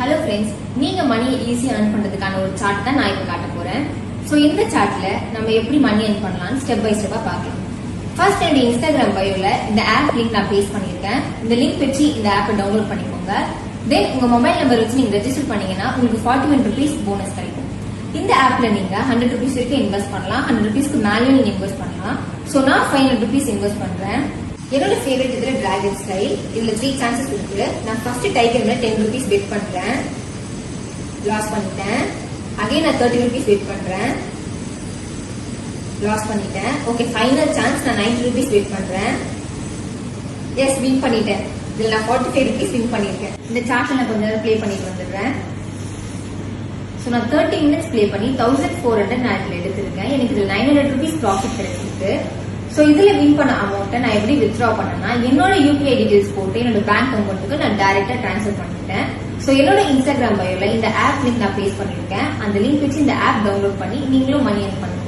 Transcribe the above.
Hello friends, நீங்க மணி ஈஸியா earn பண்றதுக்கான ஒரு சார்ட் தான் நான் இப்ப காட்ட போறேன். சோ இந்த சார்ட்ல நம்ம எப்படி மணி earn பண்ணலாம் ஸ்டெப் பை ஸ்டெப்பா பார்க்கலாம். ஃபர்ஸ்ட் என்னோட இன்ஸ்டாகிராம் பயோல இந்த ஆப் லிங்க் நான் பேஸ்ட் பண்ணிருக்கேன். இந்த லிங்க் வச்சு இந்த ஆப்பை டவுன்லோட் பண்ணிக்கோங்க. தென் உங்க மொபைல் நம்பர் வச்சு நீங்க ரெஜிஸ்டர் பண்ணீங்கன்னா உங்களுக்கு 41 rupees போனஸ் கிடைக்கும். இந்த ஆப்ல நீங்க 100 rupees வரைக்கும் இன்வெஸ்ட் பண்ணலாம். 100 rupeesக்கு மேலயும் நீங்க இன்வெஸ்ட் பண்ணலாம். சோ நான் 500 rupees இன்வெஸ்ட் பண்றேன். என்னோட ஃபேவரட் இதுல டிராகன் ஸ்டைல். இதுல 3 சான்சஸ் இருக்கு. நான் ஃபர்ஸ்ட் டைக்கர்ல 10 rupees பெட் பண்றேன். லாஸ் பண்ணிட்டேன். அகைன் நான் 30 rupees பெட் பண்றேன். லாஸ் பண்ணிட்டேன். ஓகே, ஃபைனல் சான்ஸ் நான் 90 rupees பெட் பண்றேன். எஸ், வின் பண்ணிட்டேன். இதுல நான் 45 rupees வின் பண்ணிருக்கேன். இந்த சார்ட்ல நான் கொஞ்ச நேரம் ப்ளே பண்ணிட்டு வந்துடுறேன். சோ நான் 30 minutes ப்ளே பண்ணி 1400 நான் இதுல எடுத்திருக்கேன். எனக்கு இதுல 900 rupees ப்ராஃபிட் கிடைச்சிருக்கு. சோ இதுல வின் பண்ண அமௌண்ட்டை நான் எப்படி வித்ட்ரா பண்ணேன்னா, என்னோட யூபிஐ டீடைல்ஸ் போட்டு என்னோட பேங்க் அக்கௌண்ட்டுக்கு நான் டைரக்டா டிரான்ஸ்ஃபர் பண்ணிட்டேன். சோ என்னோட இன்ஸ்டாகிராம் பயோல இந்த ஆப் லிங்க் நான் பேஸ்ட் பண்ணிருக்கேன். அந்த லிங்க் வச்சு இந்த ஆப் டவுன்லோட் பண்ணி நீங்களும் மணி earn பண்ணுங்க.